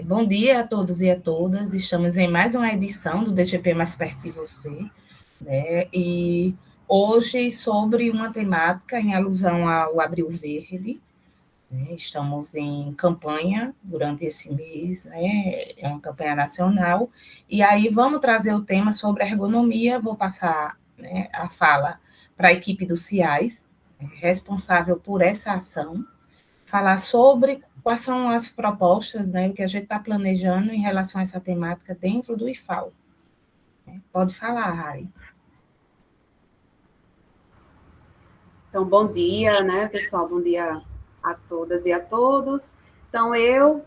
Bom dia a todos e a todas. Estamos em mais uma edição do DGP Mais Perto de Você, né? E hoje sobre uma temática em alusão ao Abril Verde, né? Estamos em campanha durante esse mês, né? É uma campanha nacional. E aí vamos trazer o tema sobre ergonomia. Vou passar, né, a fala para a equipe do CIAS, responsável por essa ação, falar sobre quais são as propostas, né, o que a gente está planejando em relação a essa temática dentro do IFAL. Pode falar, Rai. Então, bom dia, né, pessoal? Bom dia a todas e a todos. Então, eu,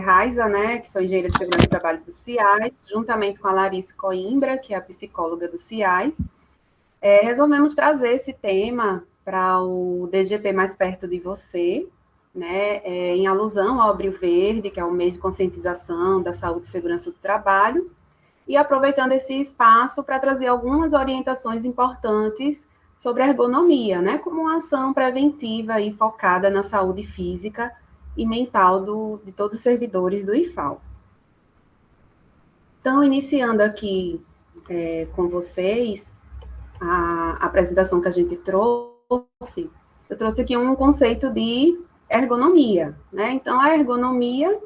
Raiza, né, que sou engenheira de segurança do trabalho do CIAS, juntamente com a Larissa Coimbra, que é a psicóloga do CIAS, resolvemos trazer esse tema para o DGP Mais Perto de Você, né, em alusão ao Abril Verde, que é o mês de conscientização da saúde e segurança do trabalho, e aproveitando esse espaço para trazer algumas orientações importantes sobre ergonomia, né, como uma ação preventiva e focada na saúde física e mental de todos os servidores do IFAL. Então, iniciando aqui com vocês a apresentação que a gente trouxe, eu trouxe aqui um conceito de ergonomia, né? Então, a ergonomia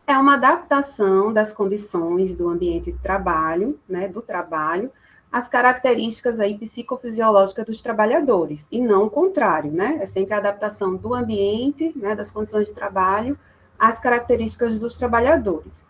é uma adaptação das condições do ambiente de trabalho, né, do trabalho, às características aí psicofisiológicas dos trabalhadores, e não o contrário, né? É sempre a adaptação do ambiente, né, das condições de trabalho, às características dos trabalhadores.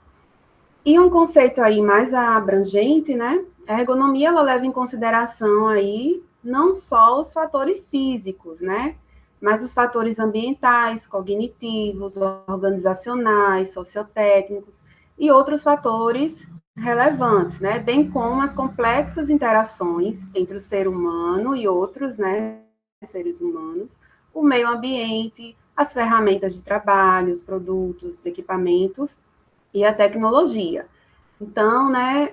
E um conceito aí mais abrangente, né? A ergonomia, ela leva em consideração aí não só os fatores físicos, né? Mas os fatores ambientais, cognitivos, organizacionais, sociotécnicos e outros fatores relevantes, né? Bem como as complexas interações entre o ser humano e outros, né, seres humanos, o meio ambiente, as ferramentas de trabalho, os produtos, os equipamentos e a tecnologia. Então, né,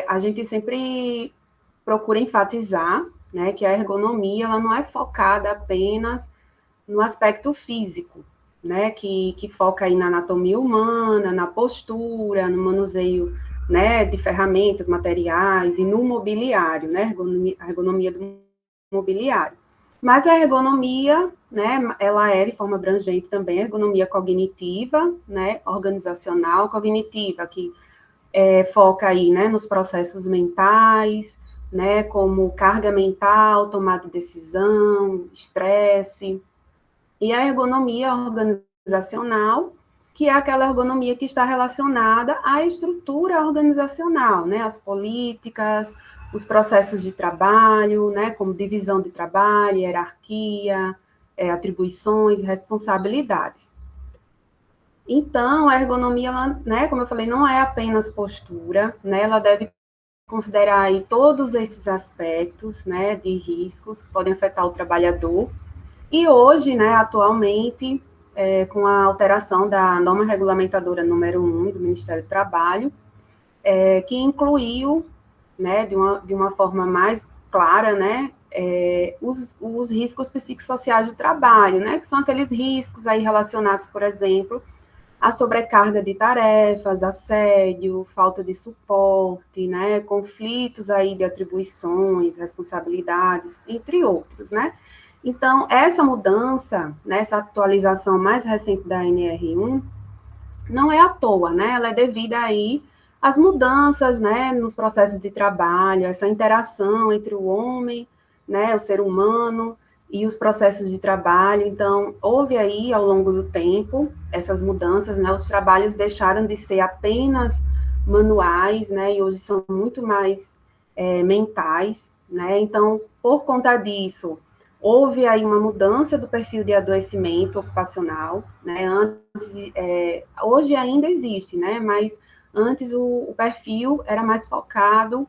a gente sempre procura enfatizar, né, que a ergonomia ela não é focada apenas no aspecto físico, né, que foca aí na anatomia humana, na postura, no manuseio, né, de ferramentas, materiais e no mobiliário, né, a ergonomia do mobiliário. Mas a ergonomia, né, ela é de forma abrangente também, a ergonomia cognitiva, né, organizacional, cognitiva, que foca aí, né, nos processos mentais, né, como carga mental, tomada de decisão, estresse, e a ergonomia organizacional, que é aquela ergonomia que está relacionada à estrutura organizacional, né, as políticas, os processos de trabalho, né, como divisão de trabalho, hierarquia, atribuições e responsabilidades. Então, a ergonomia, ela, né, como eu falei, não é apenas postura, né, ela deve considerar aí todos esses aspectos, né, de riscos que podem afetar o trabalhador. E hoje, né, atualmente, com a alteração da norma regulamentadora número 1 do Ministério do Trabalho, que incluiu, né, de uma forma mais clara, né, os riscos psicossociais do trabalho, né, que são aqueles riscos aí relacionados, por exemplo, à sobrecarga de tarefas, assédio, falta de suporte, né, conflitos aí de atribuições, responsabilidades, entre outros, né. Então, essa mudança, né, essa atualização mais recente da NR1, não é à toa, né, ela é devida aí às mudanças, né, nos processos de trabalho, essa interação entre o homem, né, o ser humano, e os processos de trabalho. Então, houve aí, ao longo do tempo, essas mudanças, né, os trabalhos deixaram de ser apenas manuais, né, e hoje são muito mais mentais, né, então, por conta disso, houve aí uma mudança do perfil de adoecimento ocupacional, né, antes, hoje ainda existe, né, mas antes o perfil era mais focado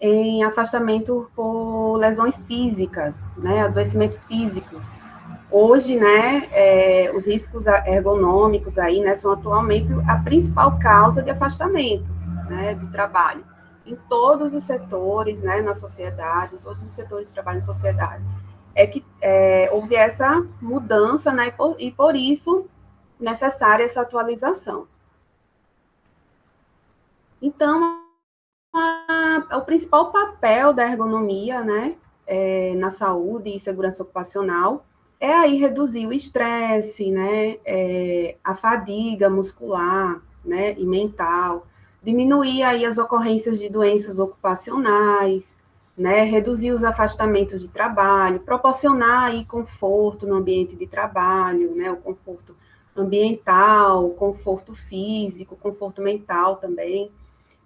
em afastamento por lesões físicas, né, adoecimentos físicos. Hoje, né, os riscos ergonômicos aí, né, são atualmente a principal causa de afastamento, né, do trabalho, em todos os setores, né, na sociedade, em todos os setores de trabalho na sociedade. Houve essa mudança, né, e por isso necessária essa atualização. Então, o principal papel da ergonomia, né, na saúde e segurança ocupacional é aí reduzir o estresse, né, a fadiga muscular, né, e mental, diminuir aí as ocorrências de doenças ocupacionais, né, reduzir os afastamentos de trabalho, proporcionar aí conforto no ambiente de trabalho, né, o conforto ambiental, conforto físico, conforto mental também,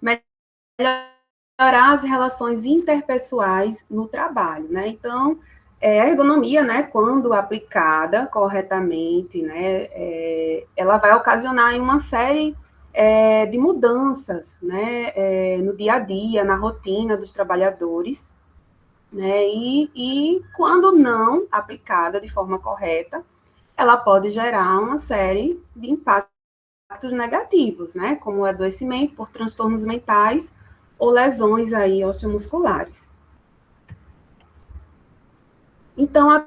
melhorar as relações interpessoais no trabalho, né? Então, a ergonomia, né, quando aplicada corretamente, né, ela vai ocasionar uma série de mudanças, né, no dia a dia, na rotina dos trabalhadores, né, e quando não aplicada de forma correta, ela pode gerar uma série de impactos negativos, né, como o adoecimento por transtornos mentais ou lesões aí osteomusculares. Então, as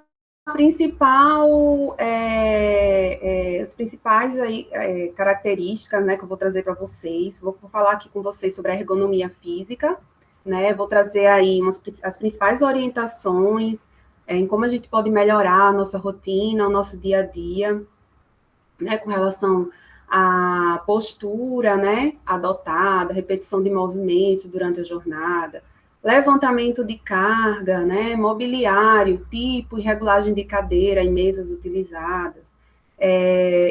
principais aí, características, né, que eu vou trazer para vocês, vou falar aqui com vocês sobre a ergonomia física, né, vou trazer aí as principais orientações em como a gente pode melhorar a nossa rotina, o nosso dia a dia, né, com relação à postura, né, adotada, repetição de movimentos durante a jornada, levantamento de carga, né, mobiliário, tipo e regulagem de cadeira e mesas utilizadas,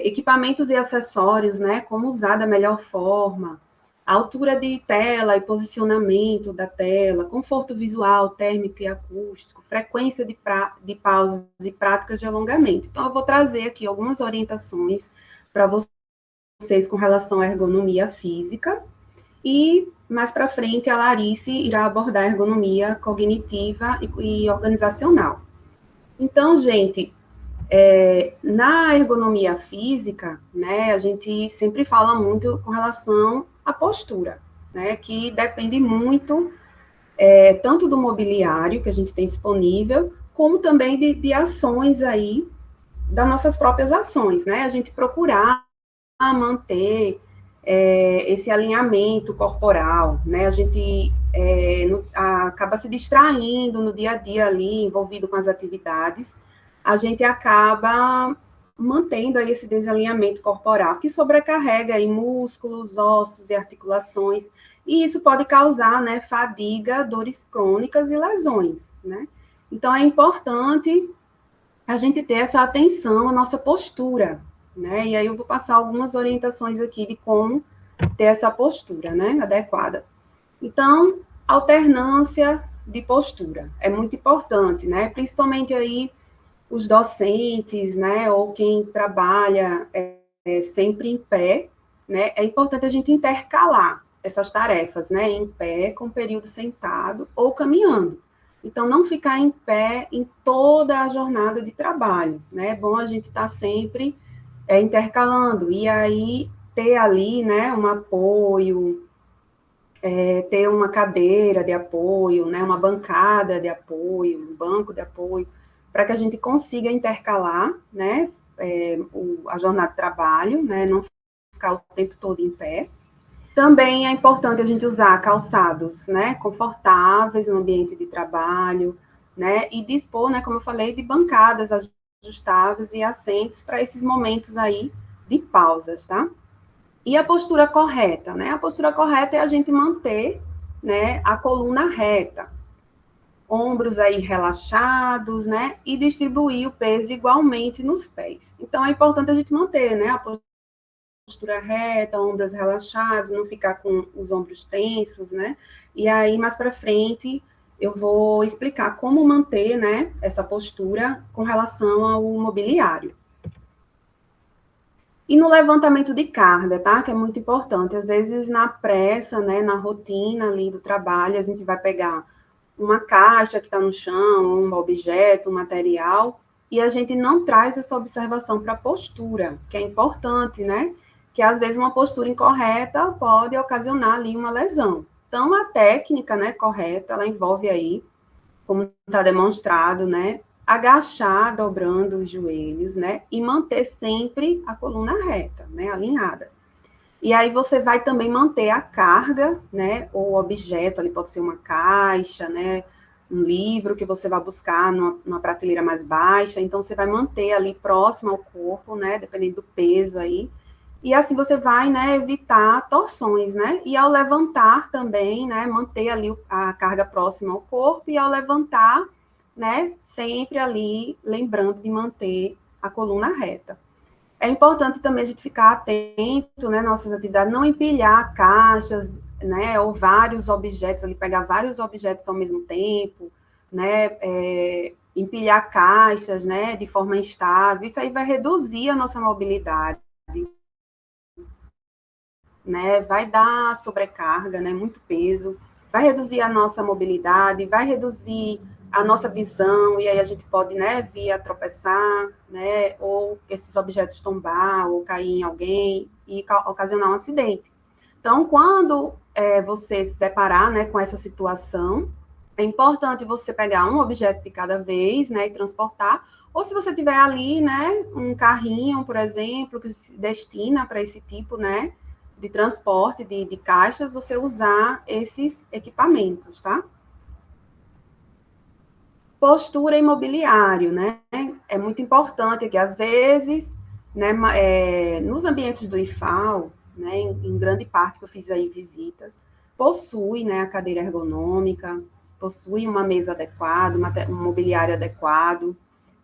equipamentos e acessórios, né, como usar da melhor forma, altura de tela e posicionamento da tela, conforto visual, térmico e acústico, frequência de pausas e práticas de alongamento. Então, eu vou trazer aqui algumas orientações para vocês com relação à ergonomia física, e mais para frente a Larice irá abordar a ergonomia cognitiva e organizacional. Então, gente, na ergonomia física, né, a gente sempre fala muito com relação à postura, né, que depende muito tanto do mobiliário que a gente tem disponível, como também de ações aí, das nossas próprias ações, né, a gente procurar manter esse alinhamento corporal, né? A gente acaba se distraindo no dia a dia ali, envolvido com as atividades, a gente acaba mantendo aí esse desalinhamento corporal, que sobrecarrega aí músculos, ossos e articulações, e isso pode causar, né, fadiga, dores crônicas e lesões, né? Então, é importante a gente ter essa atenção à nossa postura, né? E aí eu vou passar algumas orientações aqui de como ter essa postura, né, adequada. Então, alternância de postura é muito importante, né? Principalmente aí os docentes, né, ou quem trabalha sempre em pé, né? É importante a gente intercalar essas tarefas, né, em pé, com período sentado ou caminhando. Então, não ficar em pé em toda a jornada de trabalho, né? É bom a gente estar sempre intercalando, e aí ter ali, né, um apoio, ter uma cadeira de apoio, né, uma bancada de apoio, um banco de apoio, para que a gente consiga intercalar, né, a jornada de trabalho, né, não ficar o tempo todo em pé. Também é importante a gente usar calçados, né, confortáveis no ambiente de trabalho, né, e dispor, né, como eu falei, de bancadas ajustáveis e assentos para esses momentos aí de pausas, tá? E a postura correta, né? A postura correta é a gente manter, né, a coluna reta, ombros aí relaxados, né, e distribuir o peso igualmente nos pés. Então, é importante a gente manter, né, a postura reta, ombros relaxados, não ficar com os ombros tensos, né? E aí, mais para frente, eu vou explicar como manter, né, essa postura com relação ao mobiliário. E no levantamento de carga, tá? Que é muito importante. Às vezes, na pressa, né, na rotina ali do trabalho, a gente vai pegar uma caixa que está no chão, um objeto, um material, e a gente não traz essa observação para a postura, que é importante, né? Que às vezes uma postura incorreta pode ocasionar ali uma lesão. Então, a técnica, né, correta, ela envolve aí, como está demonstrado, né, agachar, dobrando os joelhos, né, e manter sempre a coluna reta, né, alinhada. E aí você vai também manter a carga, né, ou objeto, ali pode ser uma caixa, né, um livro que você vai buscar numa prateleira mais baixa, então você vai manter ali próximo ao corpo, né, dependendo do peso aí, e assim você vai, né, evitar torções, né, e ao levantar também, né, manter ali a carga próxima ao corpo, e ao levantar, né, sempre ali lembrando de manter a coluna reta. É importante também a gente ficar atento, né, nossas atividades, não empilhar caixas, né, ou vários objetos, ali, pegar vários objetos ao mesmo tempo, né, empilhar caixas, né, de forma instável, isso aí vai reduzir a nossa mobilidade, né, vai dar sobrecarga, né, muito peso, vai reduzir a nossa mobilidade, vai reduzir a nossa visão, e aí a gente pode, né, vir a tropeçar, né, ou esses objetos tombar, ou cair em alguém, e ocasionar um acidente. Então, quando você se deparar, né, com essa situação, é importante você pegar um objeto de cada vez, né, e transportar, ou se você tiver ali, né, um carrinho, por exemplo, que se destina para esse tipo, né, de transporte de caixas, você usar esses equipamentos, tá? Postura imobiliário, né? É muito importante que, às vezes, né, nos ambientes do IFAL, né, em grande parte que eu fiz aí visitas, possui, né, a cadeira ergonômica, possui uma mesa adequada, um mobiliário adequado,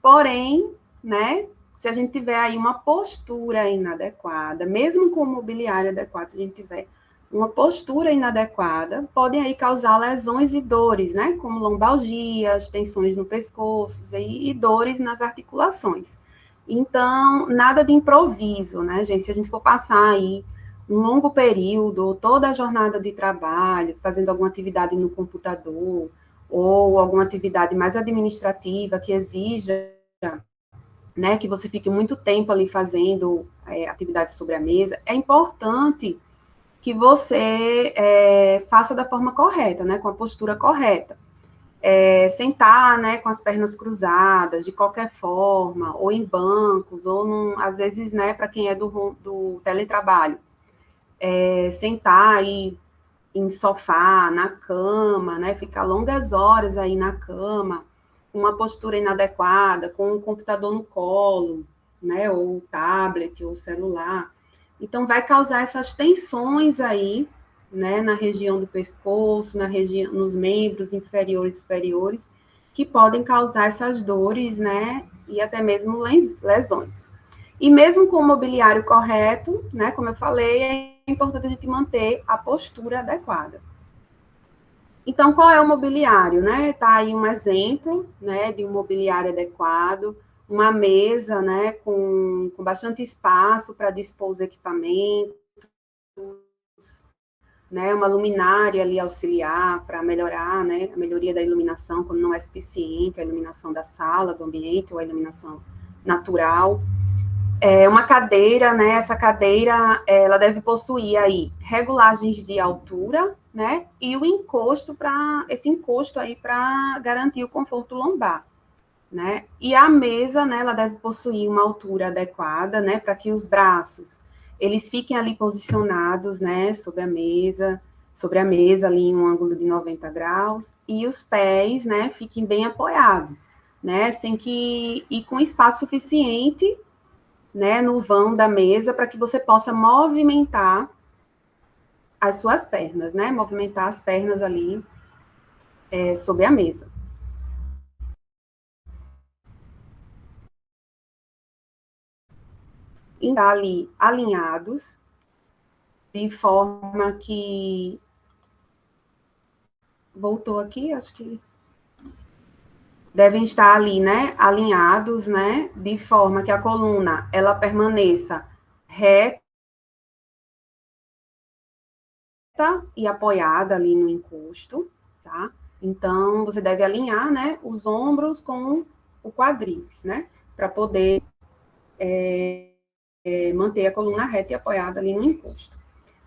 porém, né, se a gente tiver aí uma postura inadequada, mesmo com o mobiliário adequado, se a gente tiver uma postura inadequada, podem aí causar lesões e dores, né, como lombalgias, tensões no pescoço e dores nas articulações. Então, nada de improviso, né, gente? Se a gente for passar aí um longo período, toda a jornada de trabalho, fazendo alguma atividade no computador, ou alguma atividade mais administrativa que exija, né, que você fique muito tempo ali fazendo atividade sobre a mesa, é importante que você faça da forma correta, né, com a postura correta. Sentar, né, com as pernas cruzadas, de qualquer forma, ou em bancos, ou às vezes, né, para quem é do teletrabalho, sentar aí em sofá, na cama, né, ficar longas horas aí na cama, com uma postura inadequada, com o computador no colo, né, ou tablet, ou celular. Então, vai causar essas tensões aí, né, na região do pescoço, nos membros inferiores e superiores, que podem causar essas dores, né, e até mesmo lesões. E mesmo com o mobiliário correto, né, como eu falei, é importante a gente manter a postura adequada. Então, qual é o mobiliário, né? Tá aí um exemplo, né, de um mobiliário adequado, uma mesa, né, com bastante espaço para dispor os equipamentos, né, uma luminária ali auxiliar para melhorar, né, a melhoria da iluminação quando não é suficiente, a iluminação da sala, do ambiente, ou a iluminação natural. Uma cadeira, né, essa cadeira, ela deve possuir aí regulagens de altura, né, e o encosto esse encosto aí para garantir o conforto lombar, né, e a mesa, né, ela deve possuir uma altura adequada, né, para que os braços, eles fiquem ali posicionados, né, sobre a mesa ali em um ângulo de 90 graus, e os pés, né, fiquem bem apoiados, né, e com espaço suficiente, né, no vão da mesa, para que você possa movimentar as suas pernas, né, movimentar as pernas ali sobre a mesa. E tá ali alinhados, de forma que... Voltou aqui, acho que... Devem estar ali, né, alinhados, né, de forma que a coluna, ela permaneça reta e apoiada ali no encosto, tá? Então, você deve alinhar, né, os ombros com o quadris, né, para poder manter a coluna reta e apoiada ali no encosto.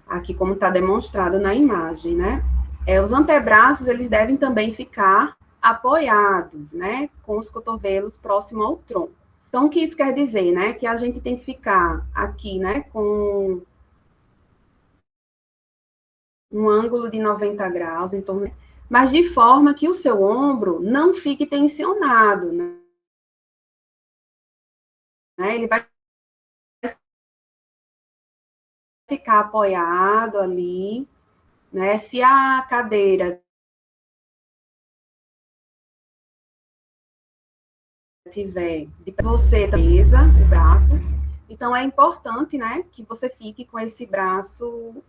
Aqui, como está demonstrado na imagem, né? Os antebraços, eles devem também ficar apoiados, né, com os cotovelos próximo ao tronco. Então, o que isso quer dizer, né? Que a gente tem que ficar aqui, né, com um ângulo de 90 graus, em torno, mas de forma que o seu ombro não fique tensionado, né? Ele vai ficar apoiado ali, né? Se a cadeira tiver de você mesa, o braço, então é importante, né, que você fique com esse braço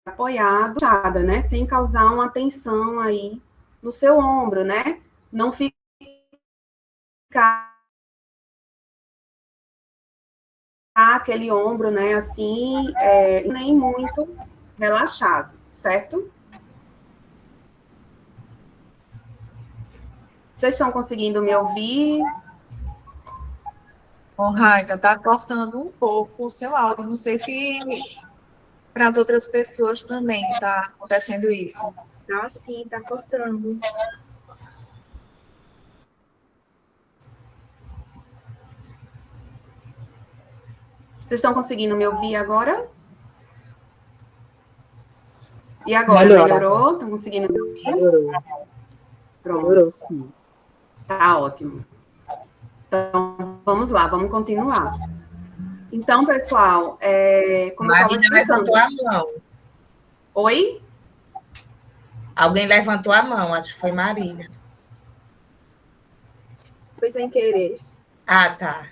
apoiado, né, sem causar uma tensão aí no seu ombro, né? Não ficar aquele ombro, né, assim, nem muito relaxado, certo? Vocês estão conseguindo me ouvir? Bom, Raiza, está cortando um pouco o seu áudio. Não sei se para as outras pessoas também está acontecendo isso. Tá sim, tá cortando. Vocês estão conseguindo me ouvir agora? E agora, melhorou? Estão conseguindo me ouvir? Melhorou. Pronto. Melhorou, sim. Tá ótimo. Então, vamos lá, vamos continuar. Então, pessoal, como eu estava explicando... levantou a mão. Oi? Alguém levantou a mão, acho que foi Marília. Foi sem querer. Ah, tá.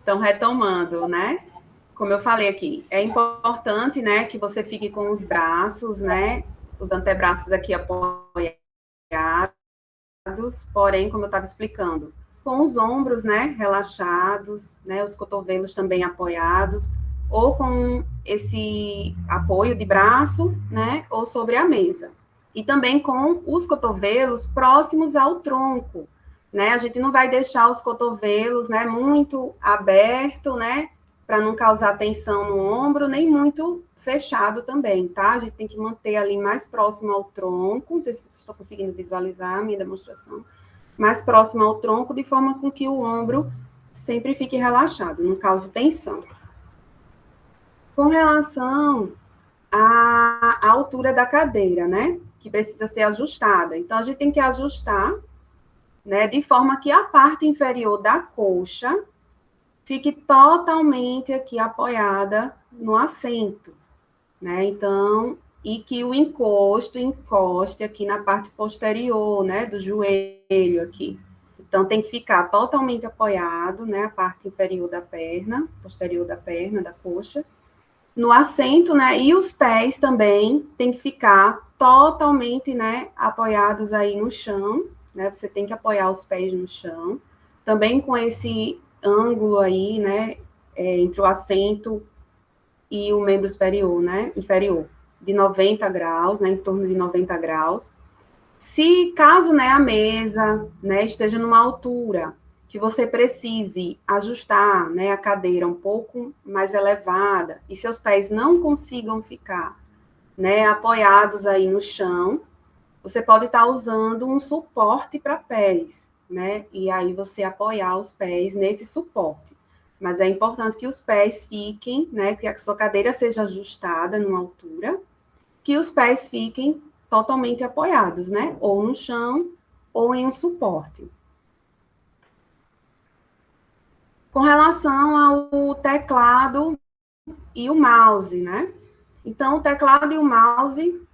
Então, retomando, né? Como eu falei aqui, é importante, né, que você fique com os braços, né, os antebraços aqui apoiados, porém, como eu estava explicando, com os ombros, né, relaxados, né, os cotovelos também apoiados, ou com esse apoio de braço, né, ou sobre a mesa. E também com os cotovelos próximos ao tronco, né, a gente não vai deixar os cotovelos, né, muito aberto, né, para não causar tensão no ombro, nem muito fechado também, tá? A gente tem que manter ali mais próximo ao tronco, não sei se estou conseguindo visualizar a minha demonstração, mais próximo ao tronco, de forma com que o ombro sempre fique relaxado, não cause tensão. Com relação à altura da cadeira, né? Que precisa ser ajustada. Então, a gente tem que ajustar, né? De forma que a parte inferior da coxa fique totalmente aqui apoiada no assento, né? Então, e que o encoste aqui na parte posterior, né? Do joelho aqui. Então, tem que ficar totalmente apoiado, né? A parte inferior da perna, posterior da perna, da coxa. No assento, né? E os pés também tem que ficar totalmente, né? Apoiados aí no chão, né? Você tem que apoiar os pés no chão. Também com esse ângulo aí, né? Entre o assento e o membro superior, né? Inferior, de 90 graus, né? Em torno de 90 graus. Se caso, né, a mesa, né, esteja numa altura que você precise ajustar, né, a cadeira um pouco mais elevada e seus pés não consigam ficar, né, apoiados aí no chão, você pode estar usando um suporte para pés, né, e aí você apoiar os pés nesse suporte. Mas é importante que os pés fiquem, né, que a sua cadeira seja ajustada numa altura, que os pés fiquem totalmente apoiados, né? Ou no chão, ou em um suporte. Com relação ao teclado e o mouse, né? Então, o teclado e o mouse,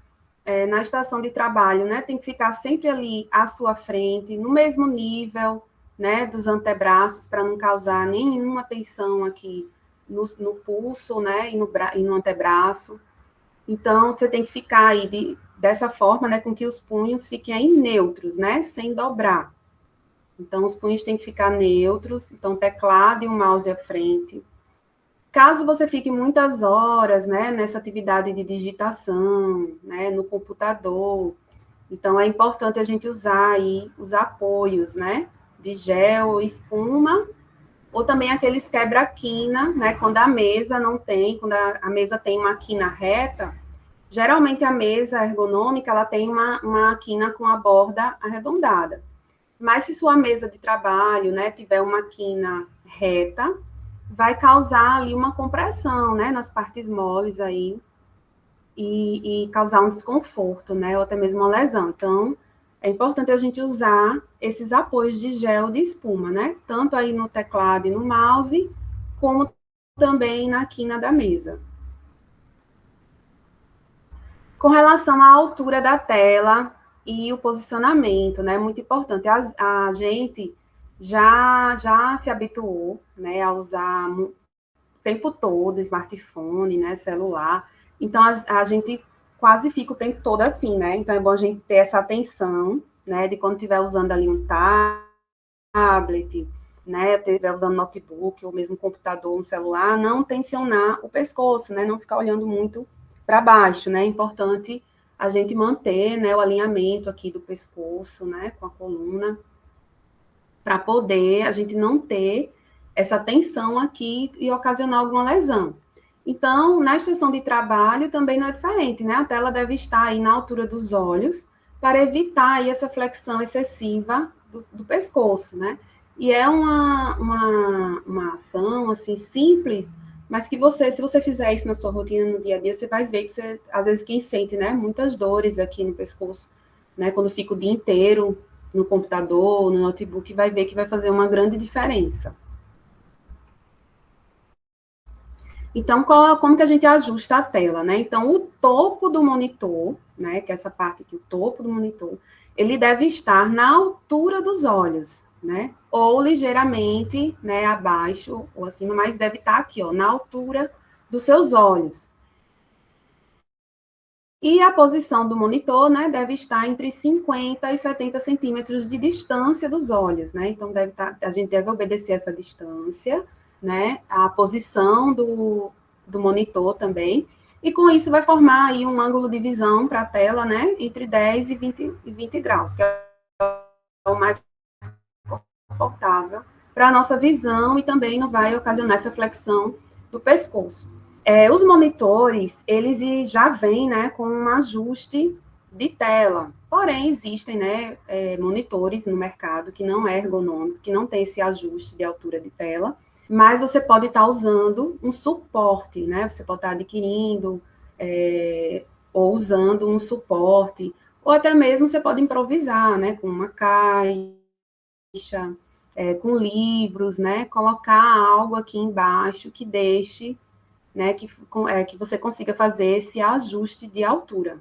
na estação de trabalho, né? Tem que ficar sempre ali à sua frente, no mesmo nível, né? Dos antebraços, para não causar nenhuma tensão aqui no pulso, né? E no antebraço. Então, você tem que ficar aí dessa forma, né, com que os punhos fiquem aí neutros, né, sem dobrar. Então, os punhos têm que ficar neutros, então, teclado e o mouse à frente. Caso você fique muitas horas, né, nessa atividade de digitação, né, no computador, então, é importante a gente usar aí os apoios, né, de gel, espuma, ou também aqueles quebra-quina, né, quando a mesa não tem, quando a mesa tem uma quina reta, geralmente a mesa ergonômica, ela tem uma quina com a borda arredondada. Mas se sua mesa de trabalho, né, tiver uma quina reta, vai causar ali uma compressão, né, nas partes moles aí, e causar um desconforto, né, ou até mesmo uma lesão. Então, é importante a gente usar esses apoios de gel de espuma, né, tanto aí no teclado e no mouse, como também na quina da mesa. Com relação à altura da tela e o posicionamento, né, muito importante. A gente já se habituou, né, a usar o tempo todo smartphone, né, celular. Então, a gente quase fica o tempo todo assim, né? Então, é bom a gente ter essa atenção, né, de quando estiver usando ali um tablet, né, estiver usando notebook, ou mesmo computador, um celular, não tensionar o pescoço, né, não ficar olhando muito para baixo, né? É importante a gente manter, né, o alinhamento aqui do pescoço, né, com a coluna, para poder a gente não ter essa tensão aqui e ocasionar alguma lesão. Então, na estação de trabalho também não é diferente, né? A tela deve estar aí na altura dos olhos para evitar aí essa flexão excessiva do pescoço, né? E é uma ação, assim, simples, mas que você, se você fizer isso na sua rotina no dia a dia, você vai ver que você, às vezes, quem sente, né, muitas dores aqui no pescoço, né, quando fica o dia inteiro no computador, no notebook, vai ver que vai fazer uma grande diferença. Então, como que a gente ajusta a tela, né? Então, o topo do monitor, né, que é essa parte aqui, o topo do monitor, ele deve estar na altura dos olhos, né? Ou ligeiramente, né, abaixo, ou acima, mas deve estar aqui, ó, na altura dos seus olhos. E a posição do monitor, né, deve estar entre 50 e 70 centímetros de distância dos olhos, né? Então, a gente deve obedecer essa distância, né? A posição do monitor também. E com isso vai formar aí um ângulo de visão para a tela, né? Entre 10 e 20 graus, que é o mais confortável para a nossa visão e também não vai ocasionar essa flexão do pescoço. Os monitores, eles já vêm, né, com um ajuste de tela. Porém, existem, né, monitores no mercado que não é ergonômico, que não tem esse ajuste de altura de tela, mas você pode estar usando um suporte, né? Você pode estar adquirindo ou usando um suporte, ou até mesmo você pode improvisar, né, com uma caixa, com livros, né? Colocar algo aqui embaixo que deixe, né, que você consiga fazer esse ajuste de altura.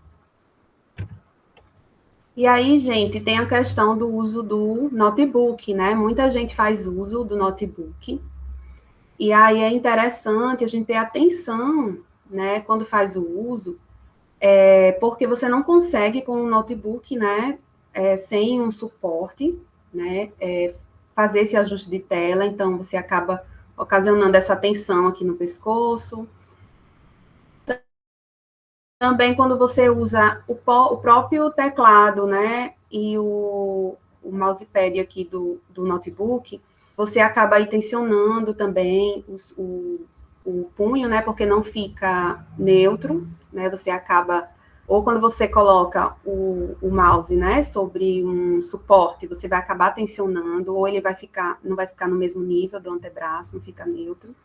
E aí, gente, tem a questão do uso do notebook, né? Muita gente faz uso do notebook. E aí é interessante a gente ter atenção, né, quando faz o uso, porque você não consegue com o notebook, né, sem um suporte, né, fazer esse ajuste de tela, então você acaba ocasionando essa tensão aqui no pescoço. Também quando você usa o próprio teclado, né, e o mousepad aqui do notebook, você acaba aí tensionando também o punho, né, porque não fica neutro, né, você acaba, ou quando você coloca o mouse, né, sobre um suporte, você vai acabar tensionando, ou ele não vai ficar no mesmo nível do antebraço, não fica neutro.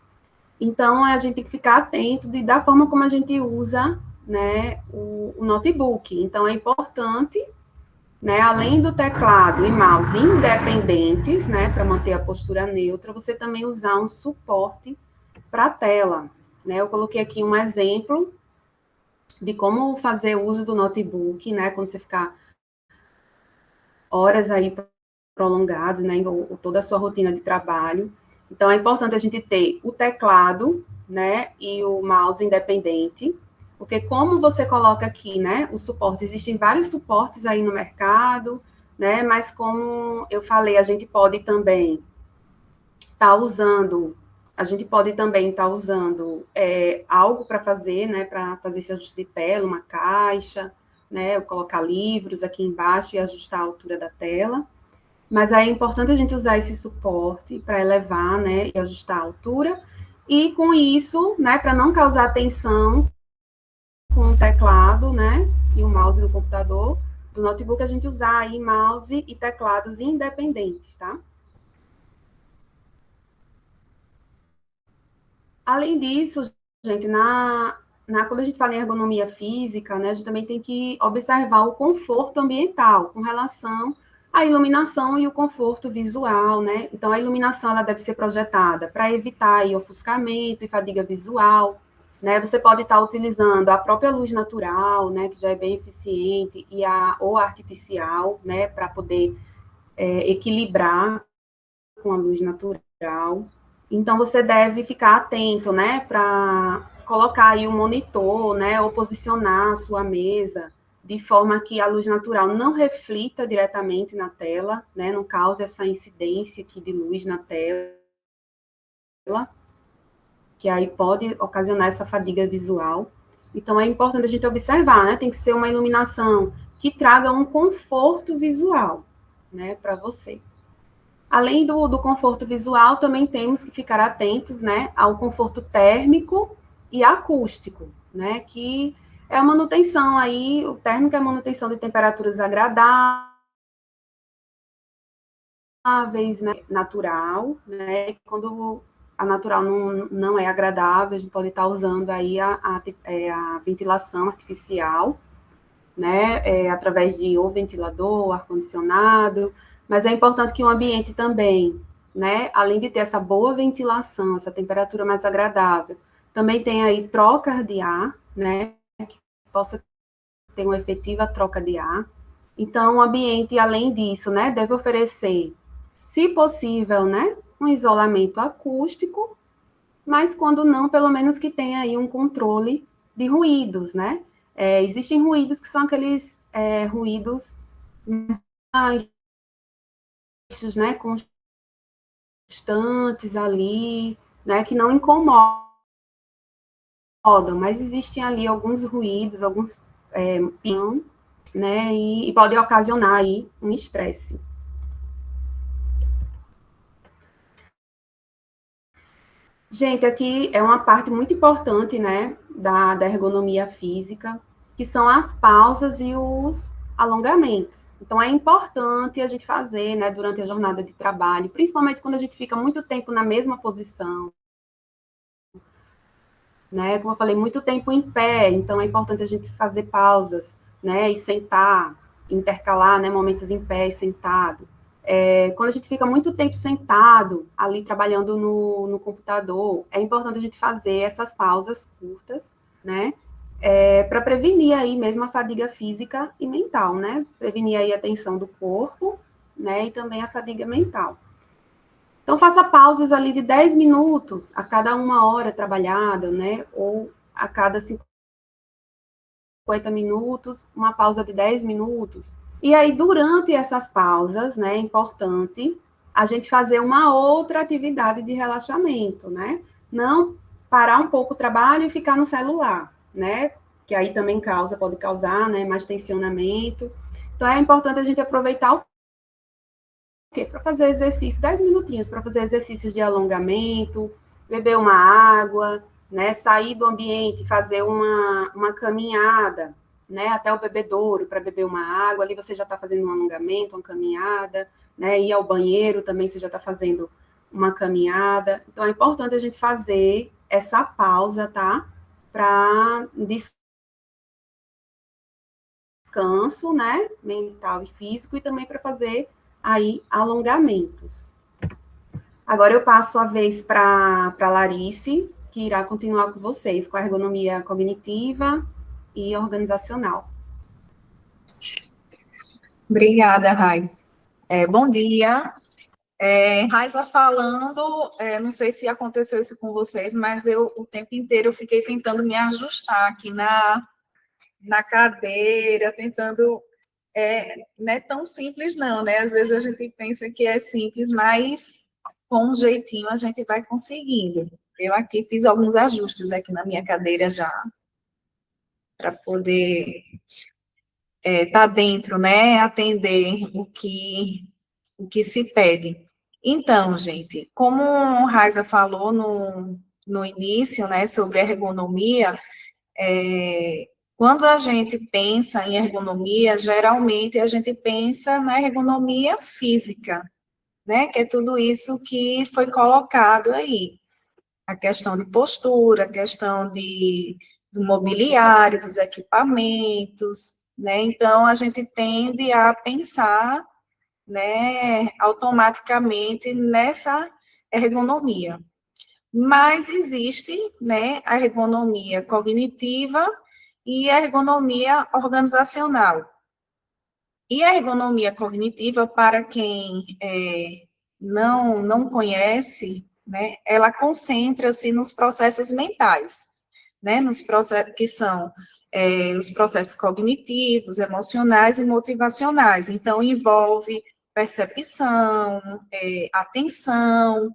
Então, a gente tem que ficar atento da forma como a gente usa, né, o notebook. Então, é importante, né, além do teclado e mouse independentes, né, para manter a postura neutra, você também usar um suporte para a tela, né? Eu coloquei aqui um exemplo de como fazer uso do notebook, né, quando você ficar horas aí prolongadas, né, ou toda a sua rotina de trabalho. Então, é importante a gente ter o teclado, né, e o mouse independente, porque como você coloca aqui, né, o suporte, existem vários suportes aí no mercado, né, mas como eu falei, a gente pode também estar usando algo para fazer, né, para fazer esse ajuste de tela, uma caixa, né, colocar livros aqui embaixo e ajustar a altura da tela. Mas aí é importante a gente usar esse suporte para elevar, né, e ajustar a altura. E com isso, né, para não causar tensão com o teclado, né, e o mouse no computador, do notebook, a gente usar aí mouse e teclados independentes, tá? Além disso, gente, quando a gente fala em ergonomia física, né, a gente também tem que observar o conforto ambiental com relação à iluminação e o conforto visual, né? Então, a iluminação ela deve ser projetada para evitar aí, ofuscamento e fadiga visual, né? Você pode estar utilizando a própria luz natural, né, que já é bem eficiente, ou artificial, né, para poder equilibrar com a luz natural. Então, você deve ficar atento, né, para colocar aí o monitor, né, ou posicionar a sua mesa de forma que a luz natural não reflita diretamente na tela, né, não cause essa incidência aqui de luz na tela, que aí pode ocasionar essa fadiga visual. Então, é importante a gente observar, né, tem que ser uma iluminação que traga um conforto visual, né, para você. Além do conforto visual, também temos que ficar atentos, né, ao conforto térmico e acústico, né, que é a manutenção aí, o térmico é a manutenção de temperaturas agradáveis, né, natural, né, quando a natural não é agradável, a gente pode estar usando aí a ventilação artificial, né, através de ou ventilador, ar-condicionado, mas é importante que o ambiente também, né, além de ter essa boa ventilação, essa temperatura mais agradável, também tem aí troca de ar, né, que possa ter uma efetiva troca de ar. Então, o ambiente, além disso, né, deve oferecer, se possível, né, um isolamento acústico, mas quando não, pelo menos que tenha aí um controle de ruídos, né? Existem ruídos que são aqueles ruídos mais baixos, né, constantes ali, né, que não incomodam, mas existem ali alguns ruídos, alguns né, e podem ocasionar aí um estresse. Gente, aqui é uma parte muito importante, né, da ergonomia física, que são as pausas e os alongamentos. Então, é importante a gente fazer, né, durante a jornada de trabalho, principalmente quando a gente fica muito tempo na mesma posição, né, como eu falei, muito tempo em pé, então é importante a gente fazer pausas, né, e sentar, intercalar, né, momentos em pé e sentado. Quando a gente fica muito tempo sentado, ali trabalhando no computador, é importante a gente fazer essas pausas curtas, né? Para prevenir aí mesmo a fadiga física e mental, né? Prevenir aí a tensão do corpo, né? E também a fadiga mental. Então, faça pausas ali de 10 minutos a cada 1 hora trabalhada, né? Ou a cada 50 minutos, uma pausa de 10 minutos. E aí, durante essas pausas, né, é importante a gente fazer uma outra atividade de relaxamento, né? Não parar um pouco o trabalho e ficar no celular, né? Que aí também pode causar, né, mais tensionamento. Então, é importante a gente aproveitar o quê? Para fazer exercício, 10 minutinhos, para fazer exercícios de alongamento, beber uma água, né? Sair do ambiente, fazer uma caminhada, né, até o bebedouro para beber uma água, ali você já está fazendo um alongamento, uma caminhada, né, ir ao banheiro também você já está fazendo uma caminhada. Então, é importante a gente fazer essa pausa, tá? Para descanso, né, mental e físico, e também para fazer aí alongamentos. Agora eu passo a vez para Larice, que irá continuar com vocês, com a ergonomia cognitiva e organizacional. Obrigada, Rai. Bom dia. Raisa falando, não sei se aconteceu isso com vocês, mas eu o tempo inteiro eu fiquei tentando me ajustar aqui na cadeira, tentando. Não é tão simples, não, né? Às vezes a gente pensa que é simples, mas com um jeitinho a gente vai conseguindo. Eu aqui fiz alguns ajustes aqui na minha cadeira já, para poder estar dentro, né? Atender o que se pede. Então, gente, como a Raisa falou no início, né, sobre a ergonomia, quando a gente pensa em ergonomia, geralmente a gente pensa na ergonomia física, né, que é tudo isso que foi colocado aí. a questão de postura, a questão do mobiliário, dos equipamentos, né? Então, a gente tende a pensar, né, automaticamente nessa ergonomia. Mas existe, né, a ergonomia cognitiva e a ergonomia organizacional. E a ergonomia cognitiva, para quem não conhece, né, ela concentra-se nos processos mentais, né, nos processos que são os processos cognitivos, emocionais e motivacionais. Então, envolve percepção, atenção,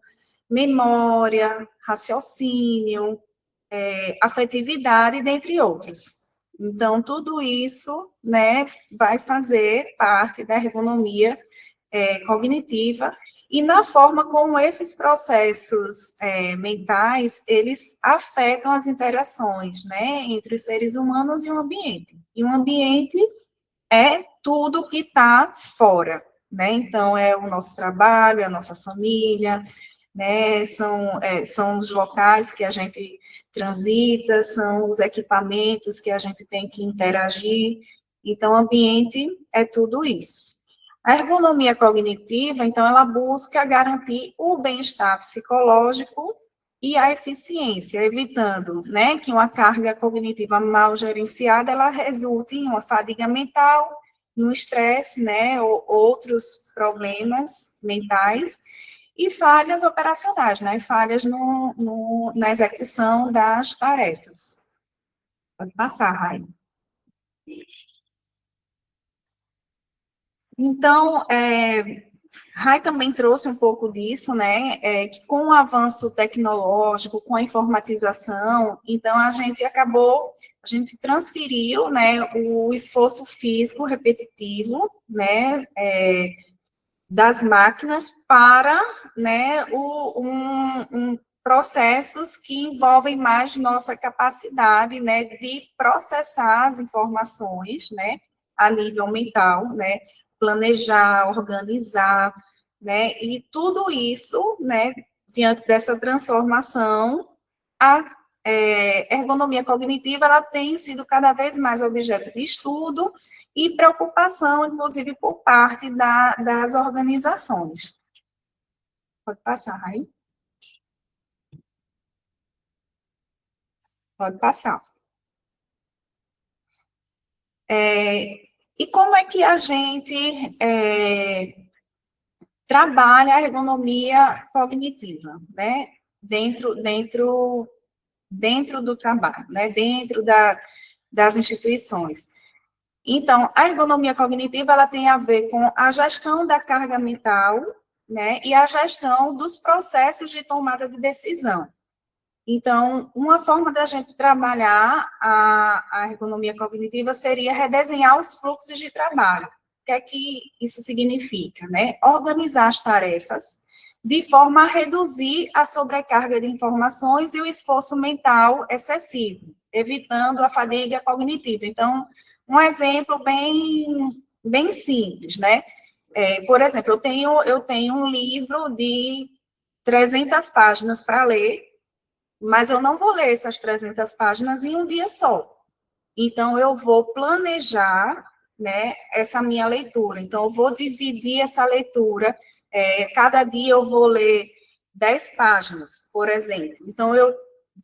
memória, raciocínio, afetividade, dentre outros. Então, tudo isso, né, vai fazer parte da ergonomia cognitiva e na forma como esses processos mentais, eles afetam as interações, né, entre os seres humanos e o ambiente. E o ambiente é tudo que está fora, né, então é o nosso trabalho, a nossa família, né, são os locais que a gente transita, são os equipamentos que a gente tem que interagir, então, o ambiente é tudo isso. A ergonomia cognitiva, então, ela busca garantir o bem-estar psicológico e a eficiência, evitando, né, que uma carga cognitiva mal gerenciada, ela resulte em uma fadiga mental, no estresse, né, ou outros problemas mentais, e falhas operacionais, né, falhas na execução das tarefas. Pode passar, Raio. Então, Rai também trouxe um pouco disso, né, que com o avanço tecnológico, com a informatização, então a gente transferiu, né, o esforço físico repetitivo, né, das máquinas para, né, processos que envolvem mais nossa capacidade, né, de processar as informações, né, a nível mental, né, planejar, organizar, né, e tudo isso, né, diante dessa transformação, a ergonomia cognitiva, ela tem sido cada vez mais objeto de estudo e preocupação, inclusive, por parte das organizações. Pode passar, Raí. Pode passar. E como é que a gente trabalha a ergonomia cognitiva, né? Dentro do trabalho, né? Dentro das instituições. Então, a ergonomia cognitiva, ela tem a ver com a gestão da carga mental, né? E a gestão dos processos de tomada de decisão. Então, uma forma da gente trabalhar a ergonomia cognitiva seria redesenhar os fluxos de trabalho. O que é que isso significa, né? Organizar as tarefas de forma a reduzir a sobrecarga de informações e o esforço mental excessivo, evitando a fadiga cognitiva. Então, um exemplo bem simples, né? Por exemplo, eu tenho um livro de 300 páginas para ler, mas eu não vou ler essas 300 páginas em um dia só. Então, eu vou planejar, né, essa minha leitura. Então, eu vou dividir essa leitura. Cada dia eu vou ler 10 páginas, por exemplo. Então, eu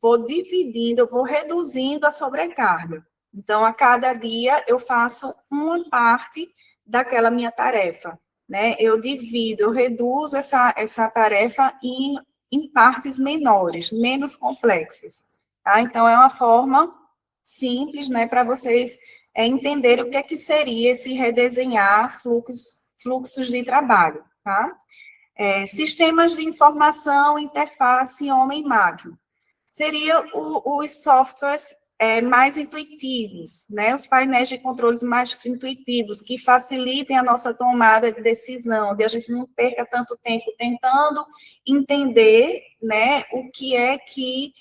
vou dividindo, eu vou reduzindo a sobrecarga. Então, a cada dia eu faço uma parte daquela minha tarefa, né? Eu divido, eu reduzo essa tarefa em partes menores, menos complexas, tá? Então, é uma forma simples, né, para vocês entenderem o que é que seria esse redesenhar fluxos de trabalho, tá? Sistemas de informação, interface homem-máquina. Seria os softwares mais intuitivos, né? Os painéis de controles mais intuitivos, que facilitem a nossa tomada de decisão, de a gente não perca tanto tempo tentando entender, né, o que é que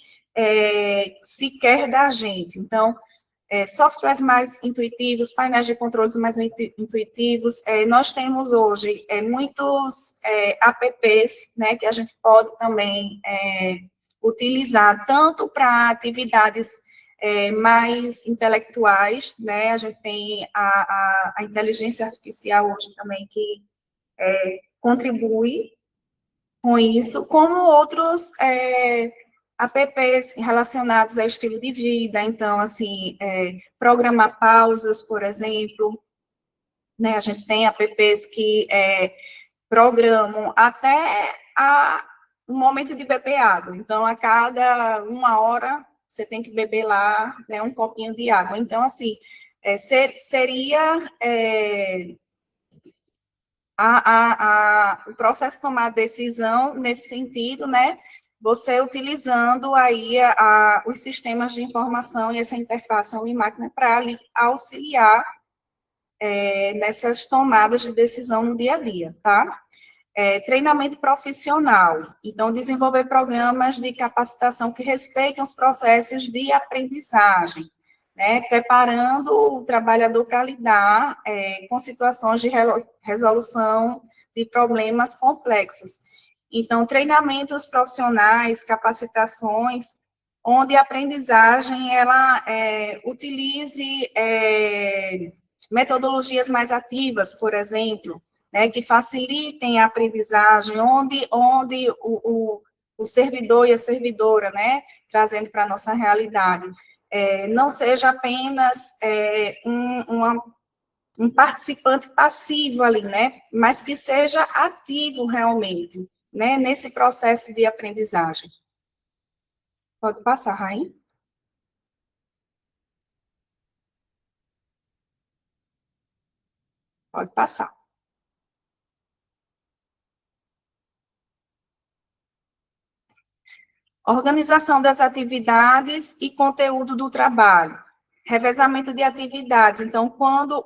se quer da gente. Então, softwares mais intuitivos, painéis de controles mais intuitivos. Nós temos hoje muitos apps, né, que a gente pode também utilizar tanto para atividades mais intelectuais, né? A gente tem a inteligência artificial hoje também que contribui com isso, como outros apps relacionados a estilo de vida. Então, assim, programar pausas, por exemplo, né? A gente tem apps que programam até o momento de beber água. Então, a cada 1 hora, você tem que beber lá, né, um copinho de água. Então, assim, seria o processo de tomar decisão nesse sentido, né, você utilizando aí os sistemas de informação e essa interface homem-máquina para auxiliar nessas tomadas de decisão no dia a dia, tá? Treinamento profissional. Então, desenvolver programas de capacitação que respeitem os processos de aprendizagem, né, preparando o trabalhador para lidar com situações de resolução de problemas complexos. Então, treinamentos profissionais, capacitações, onde a aprendizagem, ela utilize metodologias mais ativas, por exemplo, né, que facilitem a aprendizagem, onde o servidor e a servidora, né, trazendo para a nossa realidade, não seja apenas um participante passivo ali, né, mas que seja ativo realmente, né, nesse processo de aprendizagem. Pode passar, Raim? Pode passar. Organização das atividades e conteúdo do trabalho. Revezamento de atividades. Então, quando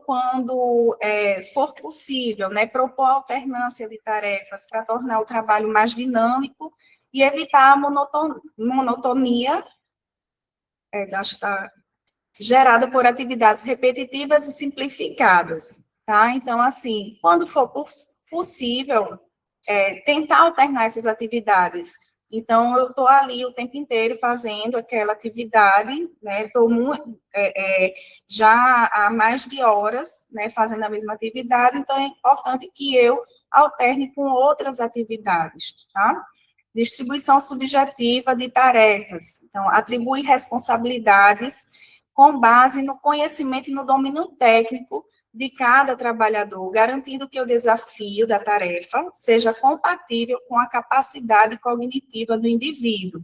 for possível, né, propor alternância de tarefas para tornar o trabalho mais dinâmico e evitar a monotonia gerada por atividades repetitivas e simplificadas, tá? Então, assim, quando for possível, tentar alternar essas atividades. Então, eu estou ali o tempo inteiro fazendo aquela atividade, né? Estou já há mais de horas, né, fazendo a mesma atividade, então é importante que eu alterne com outras atividades, tá? Distribuição subjetiva de tarefas. Então, atribui responsabilidades com base no conhecimento e no domínio técnico de cada trabalhador, garantindo que o desafio da tarefa seja compatível com a capacidade cognitiva do indivíduo.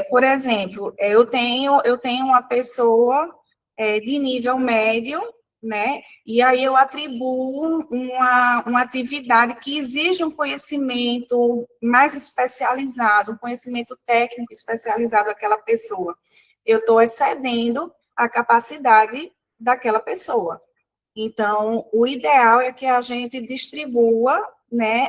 Por exemplo, eu tenho uma pessoa de nível médio, né, e aí eu atribuo uma atividade que exige um conhecimento mais especializado, um conhecimento técnico especializado daquela pessoa. Eu estou excedendo a capacidade daquela pessoa. Então, o ideal é que a gente distribua, né,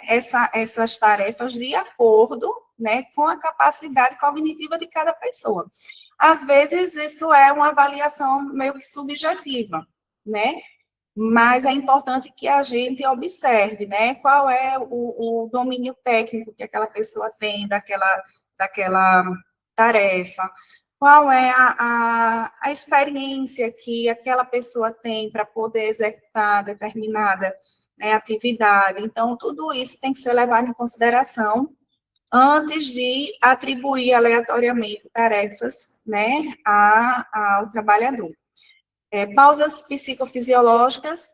essas tarefas de acordo, né, com a capacidade cognitiva de cada pessoa. Às vezes, isso é uma avaliação meio que subjetiva, né, mas é importante que a gente observe, né, qual é o domínio técnico que aquela pessoa tem daquela tarefa, qual é a experiência que aquela pessoa tem para poder executar determinada, né, atividade. Então, tudo isso tem que ser levado em consideração antes de atribuir aleatoriamente tarefas, né, ao trabalhador. Pausas psicofisiológicas,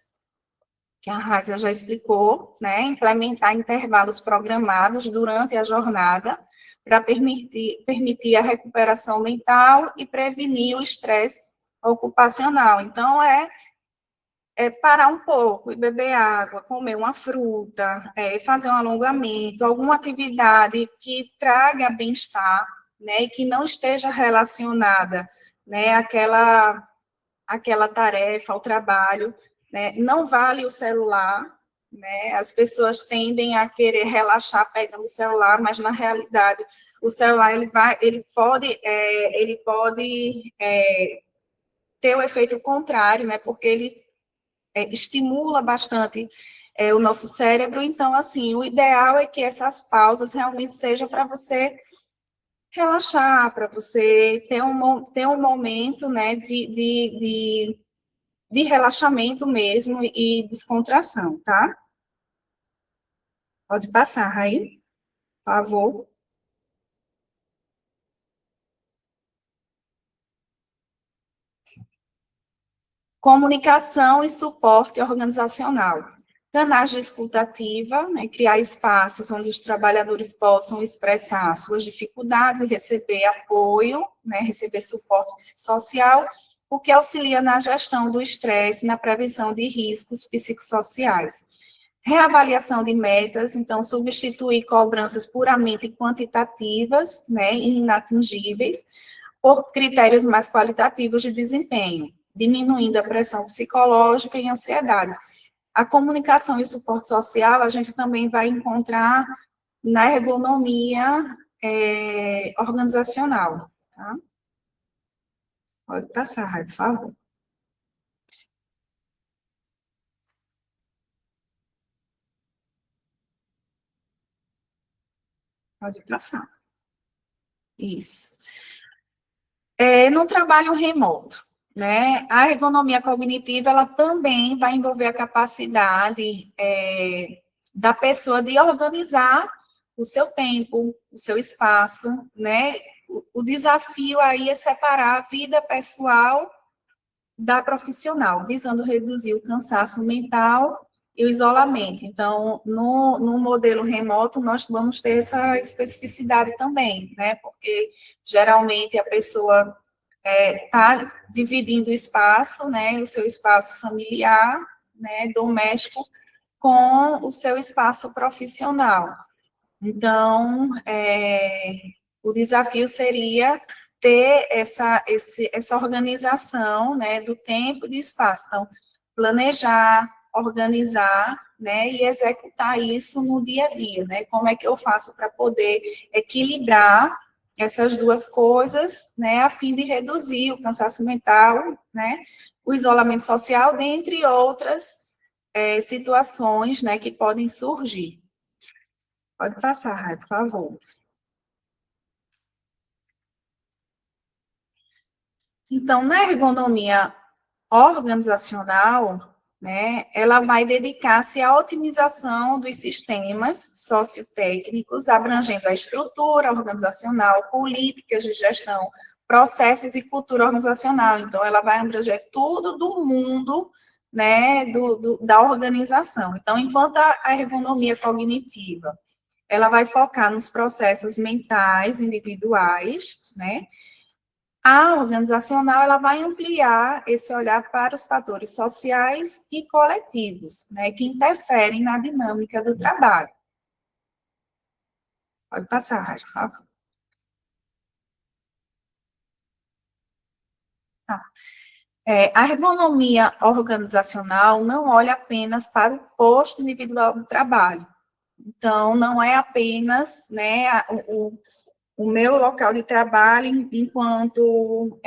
que a Raíssa já explicou, né, implementar intervalos programados durante a jornada para permitir a recuperação mental e prevenir o estresse ocupacional. Então, parar um pouco e beber água, comer uma fruta, fazer um alongamento, alguma atividade que traga bem-estar, né, e que não esteja relacionada, né, àquela tarefa, ao trabalho, né, não vale o celular, né, as pessoas tendem a querer relaxar pegando o celular, mas na realidade o celular ele pode ter o efeito contrário, né, porque ele estimula bastante o nosso cérebro. Então, assim, o ideal é que essas pausas realmente sejam para você relaxar, para você ter um momento, né, de relaxamento mesmo e descontração, tá? Pode passar, Raí, por favor. Comunicação e suporte organizacional. Canais de escuta ativa, né, criar espaços onde os trabalhadores possam expressar suas dificuldades e receber apoio, né, receber suporte psicossocial, o que auxilia na gestão do estresse e na prevenção de riscos psicossociais. Reavaliação de metas, então, substituir cobranças puramente quantitativas, né, e inatingíveis, por critérios mais qualitativos de desempenho, diminuindo a pressão psicológica e ansiedade. A comunicação e o suporte social, a gente também vai encontrar na ergonomia organizacional. Tá? Pode passar, por favor. Pode passar. Isso. No trabalho remoto, né, a ergonomia cognitiva, ela também vai envolver a capacidade da pessoa de organizar o seu tempo, o seu espaço, né, o desafio aí é separar a vida pessoal da profissional, visando reduzir o cansaço mental e o isolamento. Então, no modelo remoto, nós vamos ter essa especificidade também, né, porque geralmente a pessoa está dividindo o espaço, né, o seu espaço familiar, né, doméstico, com o seu espaço profissional. Então, o desafio seria ter essa organização, né, do tempo e do espaço. Então, planejar, organizar, né, e executar isso no dia a dia, né, como é que eu faço para poder equilibrar essas duas coisas, né, a fim de reduzir o cansaço mental, né, o isolamento social, dentre outras situações, né, que podem surgir. Pode passar, Rai, por favor. Então, na ergonomia organizacional, né, ela vai dedicar-se à otimização dos sistemas sociotécnicos, abrangendo a estrutura organizacional, políticas de gestão, processos e cultura organizacional. Então, ela vai abranger tudo do mundo, né, da organização. Então, enquanto a ergonomia cognitiva, ela vai focar nos processos mentais individuais, né, a organizacional, ela vai ampliar esse olhar para os fatores sociais e coletivos, né, que interferem na dinâmica do trabalho. Pode passar, Raio, por favor. Tá. A ergonomia organizacional não olha apenas para o posto individual do trabalho. Então, não é apenas, né, o meu local de trabalho enquanto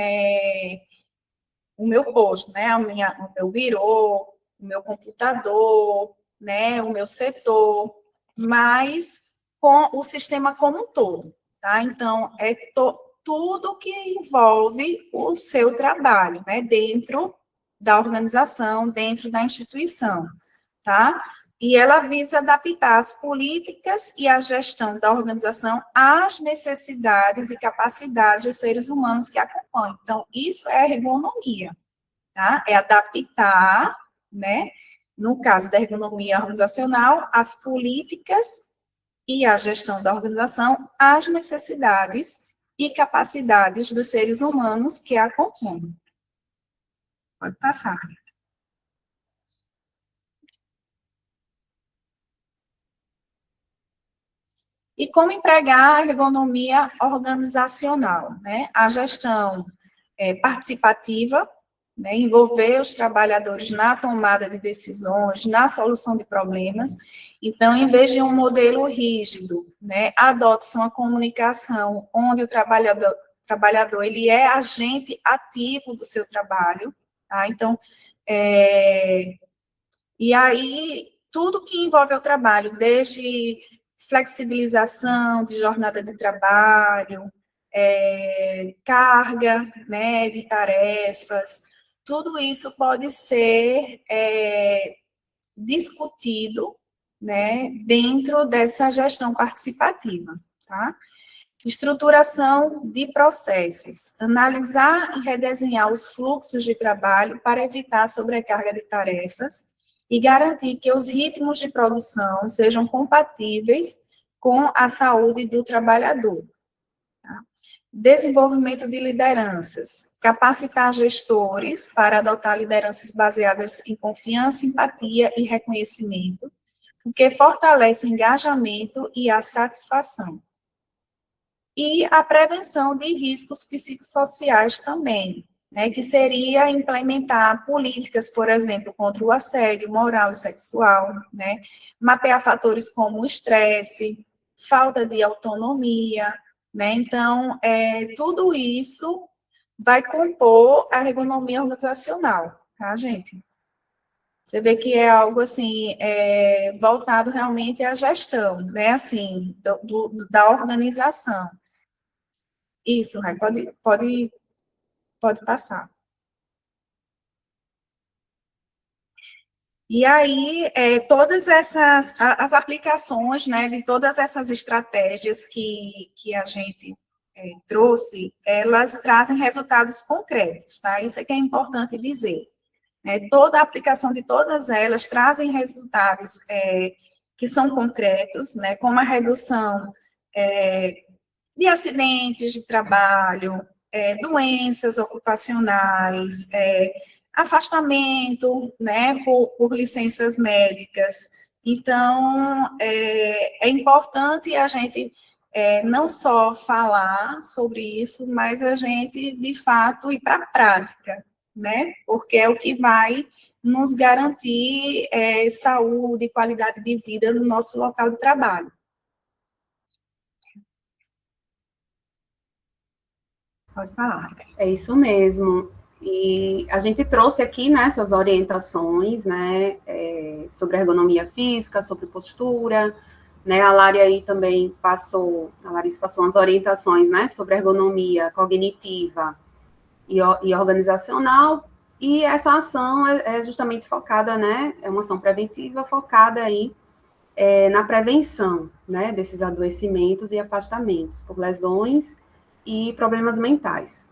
o meu posto, né, o meu birô, o meu computador, né, o meu setor, mas com o sistema como um todo, tá? Então, tudo que envolve o seu trabalho, né, dentro da organização, dentro da instituição, tá? E ela visa adaptar as políticas e a gestão da organização às necessidades e capacidades dos seres humanos que acompanham. Então, isso é ergonomia, tá? É adaptar, né, no caso da ergonomia organizacional, as políticas e a gestão da organização às necessidades e capacidades dos seres humanos que a compõem. Pode passar. E como empregar a ergonomia organizacional, né? A gestão participativa, né? Envolver os trabalhadores na tomada de decisões, na solução de problemas. Então, em vez de um modelo rígido, né? Adote-se uma comunicação onde o trabalhador ele é agente ativo do seu trabalho, tá? Então, e aí, tudo que envolve o trabalho, desde flexibilização de jornada de trabalho, carga, né, de tarefas, tudo isso pode ser discutido, né, dentro dessa gestão participativa, tá? Estruturação de processos, analisar e redesenhar os fluxos de trabalho para evitar sobrecarga de tarefas e garantir que os ritmos de produção sejam compatíveis com a saúde do trabalhador. Tá? Desenvolvimento de lideranças, capacitar gestores para adotar lideranças baseadas em confiança, empatia e reconhecimento, o que fortalece o engajamento e a satisfação. E a prevenção de riscos psicossociais também, né, que seria implementar políticas, por exemplo, contra o assédio moral e sexual, né, mapear fatores como o estresse, falta de autonomia, né, então, tudo isso vai compor a ergonomia organizacional, tá, gente? Você vê que é algo, assim, voltado realmente à gestão, né, assim, da organização. Isso, Rai, pode passar. E aí, todas as aplicações, né, de todas essas estratégias que a gente trouxe, elas trazem resultados concretos, tá? Isso é que é importante dizer. Né? Toda a aplicação de todas elas trazem resultados que são concretos, né, como a redução de acidentes de trabalho, doenças ocupacionais, afastamento, né, por licenças médicas. Então, é importante a gente não só falar sobre isso, mas a gente, de fato, ir para a prática, né, porque é o que vai nos garantir saúde e qualidade de vida no nosso local de trabalho. Pode falar. É isso mesmo. E a gente trouxe aqui, né, essas orientações, né, sobre ergonomia física, sobre postura, né, a Larissa aí também passou umas orientações, né, sobre ergonomia cognitiva e organizacional, e essa ação é justamente focada, né, é uma ação preventiva focada aí na prevenção, né, desses adoecimentos e afastamentos por lesões e problemas mentais.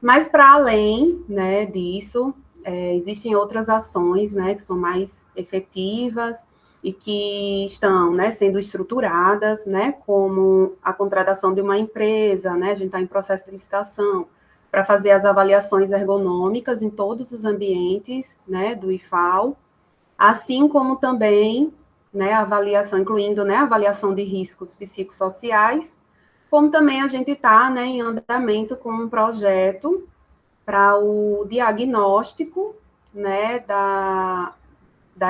Mas, para além, né, disso, existem outras ações, né, que são mais efetivas e que estão, né, sendo estruturadas, né, como a contratação de uma empresa, né, a gente está em processo de licitação, para fazer as avaliações ergonômicas em todos os ambientes, né, do IFAL, assim como também, né, a avaliação, incluindo, né, a avaliação de riscos psicossociais, como também a gente está, né, em andamento com um projeto para o diagnóstico, né, da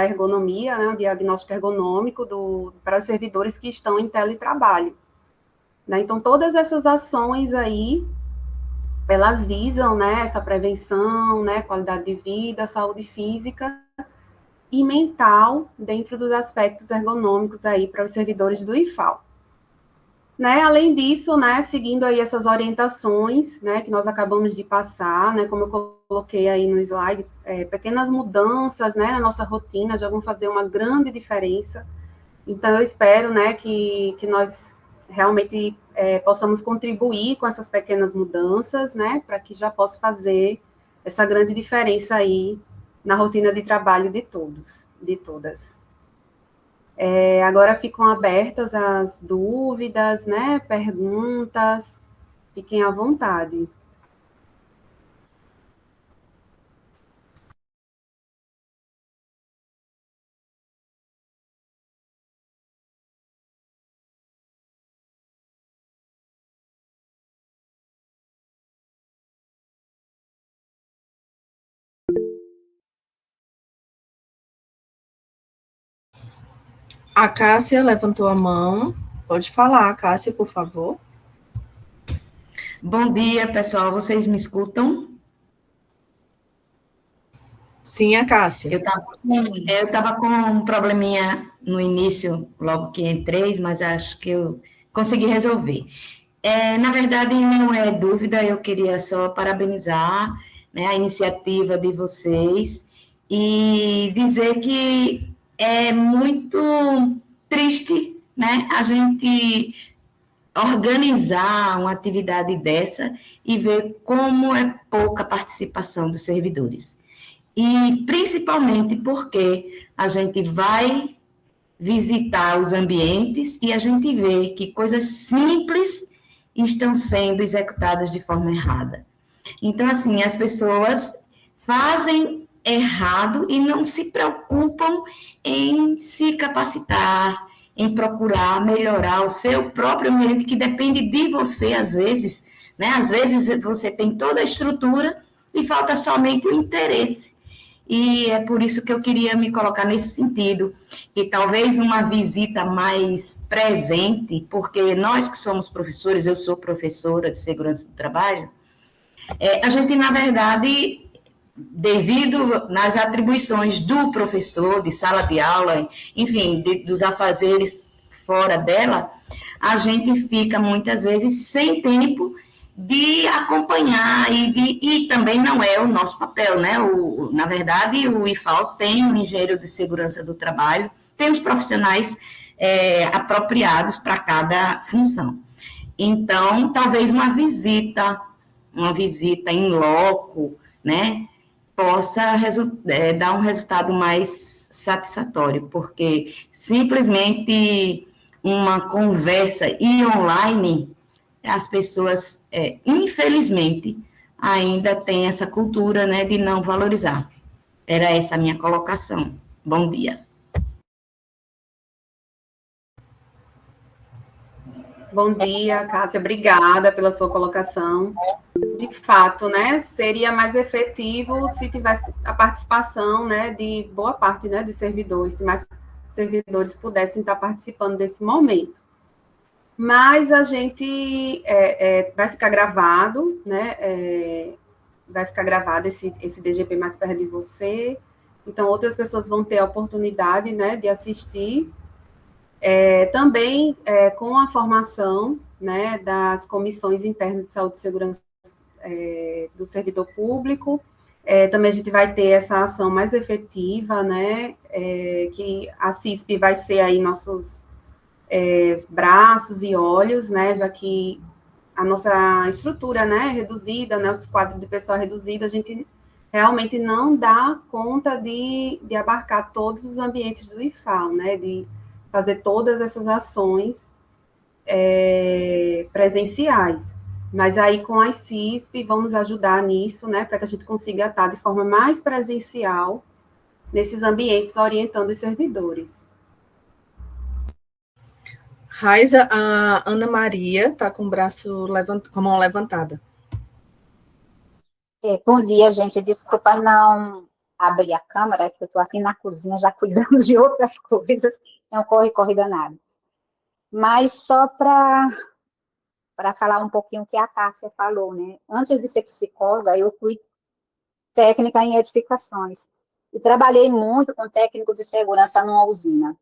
ergonomia, né, o diagnóstico ergonômico para os servidores que estão em teletrabalho. Né? Então, todas essas ações aí, elas visam, né, essa prevenção, né, qualidade de vida, saúde física e mental dentro dos aspectos ergonômicos aí para os servidores do IFAL. Né, além disso, né, seguindo aí essas orientações, né, que nós acabamos de passar, né, como eu coloquei aí no slide, pequenas mudanças, né, na nossa rotina já vão fazer uma grande diferença. Então, eu espero, né, que nós realmente possamos contribuir com essas pequenas mudanças, né, para que já possa fazer essa grande diferença aí na rotina de trabalho de todos, de todas. Agora ficam abertas as dúvidas, né, perguntas, fiquem à vontade. A Cássia levantou a mão. Pode falar, Cássia, por favor. Bom dia, pessoal. Vocês me escutam? Sim, a Cássia. Eu estava com um probleminha no início, logo que entrei, mas acho que eu consegui resolver. Na verdade, não é dúvida, eu queria só parabenizar, né, a iniciativa de vocês e dizer que é muito triste, né, a gente organizar uma atividade dessa e ver como é pouca a participação dos servidores. E principalmente porque a gente vai visitar os ambientes e a gente vê que coisas simples estão sendo executadas de forma errada. Então, assim, as pessoas fazem errado e não se preocupam em se capacitar, em procurar melhorar o seu próprio ambiente, que depende de você, às vezes, né? Às vezes você tem toda a estrutura e falta somente o interesse. E é por isso que eu queria me colocar nesse sentido, que talvez uma visita mais presente, porque nós que somos professores, eu sou professora de segurança do trabalho, a gente, na verdade, devido nas atribuições do professor, de sala de aula, enfim, dos afazeres fora dela, a gente fica muitas vezes sem tempo de acompanhar e também não é o nosso papel, né? Na verdade, o IFAL tem um engenheiro de segurança do trabalho, tem os profissionais apropriados para cada função. Então, talvez uma visita em loco, né, possa dar um resultado mais satisfatório, porque simplesmente uma conversa e online, as pessoas, infelizmente, ainda têm essa cultura, né, de não valorizar. Era essa a minha colocação. Bom dia. Bom dia, Cássia, obrigada pela sua colocação. De fato, né, seria mais efetivo se tivesse a participação, né, de boa parte, né, dos servidores, se mais servidores pudessem estar participando desse momento. Mas a gente vai ficar gravado, né, vai ficar gravado esse DGP mais perto de você, então outras pessoas vão ter a oportunidade, né, de assistir. Também com a formação, né, das comissões internas de saúde e segurança do servidor público, também a gente vai ter essa ação mais efetiva, né, que a CISP vai ser aí nossos braços e olhos, né, já que a nossa estrutura, né, é reduzida, nosso quadro de pessoal é reduzido, a gente realmente não dá conta de abarcar todos os ambientes do IFAL, né, de fazer todas essas ações presenciais. Mas aí, com a CISP, vamos ajudar nisso, né, para que a gente consiga estar de forma mais presencial nesses ambientes, orientando os servidores. Raiza, a Ana Maria está com o braço com a mão levantada. Bom dia, gente. Desculpa não abrir a câmera, que eu estou aqui na cozinha já cuidando de outras coisas. É um corre-corre danado. Mas só para falar um pouquinho o que a Cássia falou, né? Antes de ser psicóloga, eu fui técnica em edificações. E trabalhei muito com técnico de segurança numa usina.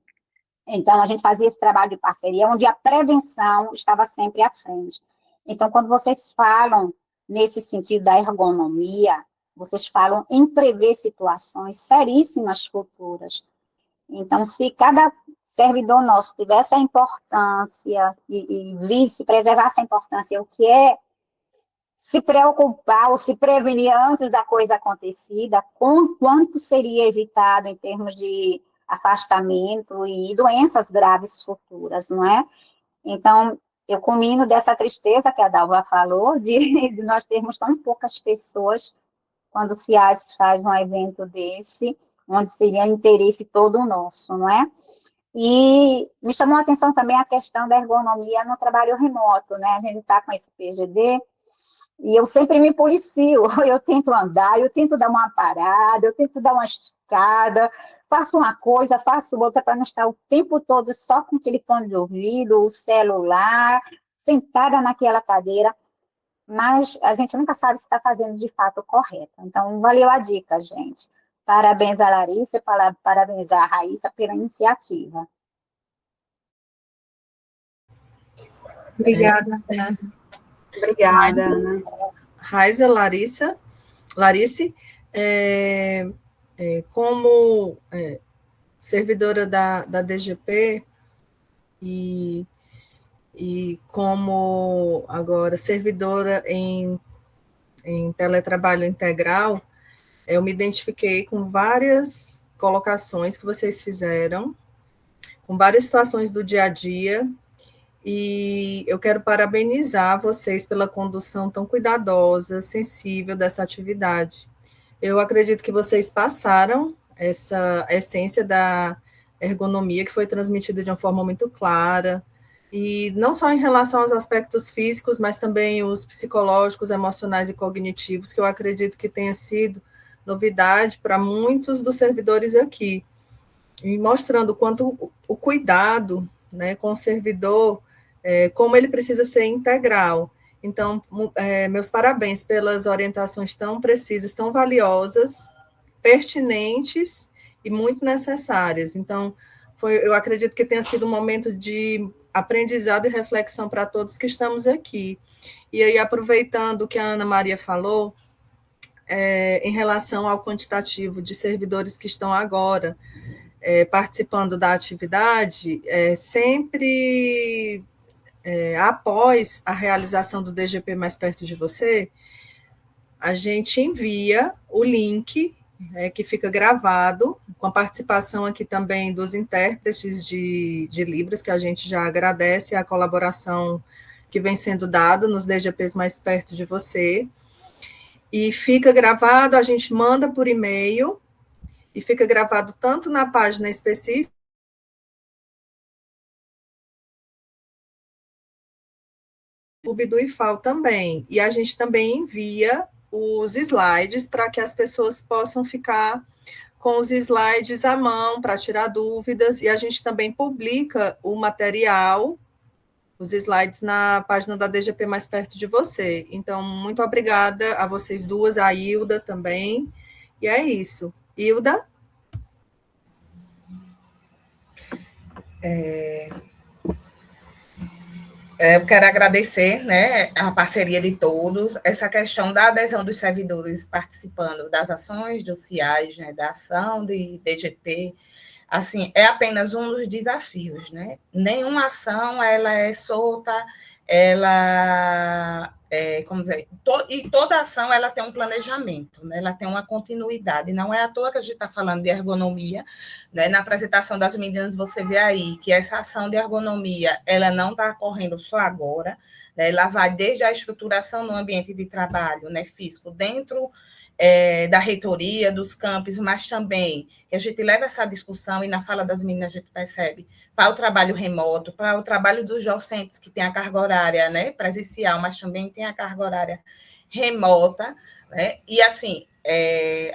Então, a gente fazia esse trabalho de parceria, onde a prevenção estava sempre à frente. Então, quando vocês falam nesse sentido da ergonomia, vocês falam em prever situações seríssimas futuras. Então, se cada servidor nosso tivesse a importância e visse, preservasse a importância, o que é se preocupar ou se prevenir antes da coisa acontecida, quanto seria evitado em termos de afastamento e doenças graves futuras, não é? Então, eu culmino dessa tristeza que a Dalva falou, de nós termos tão poucas pessoas quando se faz um evento desse, onde seria interesse todo nosso, não é? E me chamou a atenção também a questão da ergonomia no trabalho remoto, né? A gente está com esse PGD, e eu sempre me policio, eu tento andar, eu tento dar uma parada, eu tento dar uma esticada, faço uma coisa, faço outra, para não estar o tempo todo só com aquele fone de ouvido, o celular, sentada naquela cadeira, mas a gente nunca sabe se está fazendo de fato o correto. Então, valeu a dica, gente. Parabéns a Larissa, parabéns a Raíssa pela iniciativa. Obrigada, Ana. Obrigada, Ana. Raiza, Larice, como servidora da DGP e como agora servidora em teletrabalho integral, eu me identifiquei com várias colocações que vocês fizeram, com várias situações do dia a dia, e eu quero parabenizar vocês pela condução tão cuidadosa, sensível dessa atividade. Eu acredito que vocês passaram essa essência da ergonomia, que foi transmitida de uma forma muito clara, e não só em relação aos aspectos físicos, mas também os psicológicos, emocionais e cognitivos, que eu acredito que tenha sido novidade para muitos dos servidores aqui, e mostrando o quanto o cuidado, né, com o servidor, como ele precisa ser integral. Então, meus parabéns pelas orientações tão precisas, tão valiosas, pertinentes e muito necessárias. Então, eu acredito que tenha sido um momento de aprendizado e reflexão para todos que estamos aqui. E aí, aproveitando o que a Ana Maria falou, em relação ao quantitativo de servidores que estão agora participando da atividade, sempre após a realização do DGP Mais Perto de Você, a gente envia o link que fica gravado, com a participação aqui também dos intérpretes de Libras, que a gente já agradece a colaboração que vem sendo dada nos DGPs Mais Perto de Você, e fica gravado, a gente manda por e-mail, e fica gravado tanto na página específica, do IFAL também, e a gente também envia os slides para que as pessoas possam ficar com os slides à mão para tirar dúvidas, e a gente também publica o material, os slides na página da DGP Mais Perto de Você. Então, muito obrigada a vocês duas, a Hilda também, e é isso. Hilda? Eu quero agradecer, né, a parceria de todos, essa questão da adesão dos servidores participando das ações dos CIAs, né, da ação de DGP, assim, é apenas um dos desafios, né? Nenhuma ação, ela é solta, ela como dizer, e toda ação, ela tem um planejamento, né? Ela tem uma continuidade, não é à toa que a gente está falando de ergonomia, né? Na apresentação das meninas, você vê aí que essa ação de ergonomia, ela não está ocorrendo só agora, né? Ela vai desde a estruturação no ambiente de trabalho, né, físico, dentro da reitoria, dos campos, mas também que a gente leva essa discussão, e na fala das meninas a gente percebe, para o trabalho remoto, para o trabalho dos docentes, que tem a carga horária, né, presencial, mas também tem a carga horária remota, né, e assim,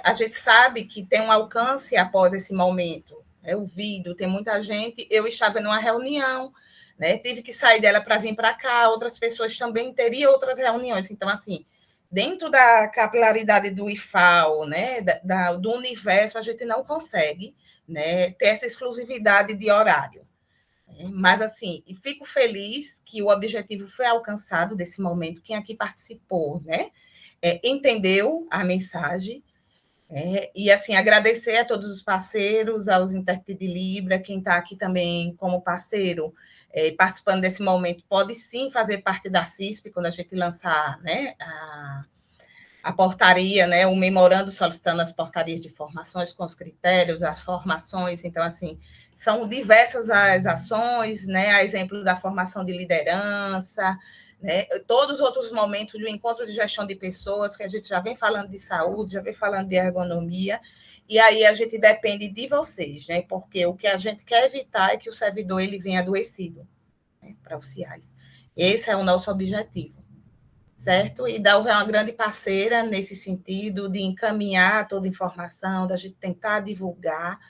a gente sabe que tem um alcance após esse momento, o vídeo, tem muita gente, eu estava numa reunião, né, tive que sair dela para vir para cá, outras pessoas também teriam outras reuniões, então assim, dentro da capilaridade do IFAL, né, do universo, a gente não consegue, né, ter essa exclusividade de horário. Mas, assim, fico feliz que o objetivo foi alcançado desse momento. Quem aqui participou, né, entendeu a mensagem. E, assim, agradecer a todos os parceiros, aos intérpretes de Libra, quem está aqui também como parceiro, participando desse momento, pode sim fazer parte da CISP, quando a gente lançar, né, a portaria, né, o memorando solicitando as portarias de formações com os critérios, as formações. Então, assim, são diversas as ações, né, a exemplo da formação de liderança, né, todos os outros momentos do encontro de gestão de pessoas, que a gente já vem falando de saúde, já vem falando de ergonomia, e aí a gente depende de vocês, né, porque o que a gente quer evitar é que o servidor ele venha adoecido, né, para os CIAs. Esse é o nosso objetivo, certo? E Dalva é uma grande parceira nesse sentido de encaminhar toda a informação, da gente tentar divulgar,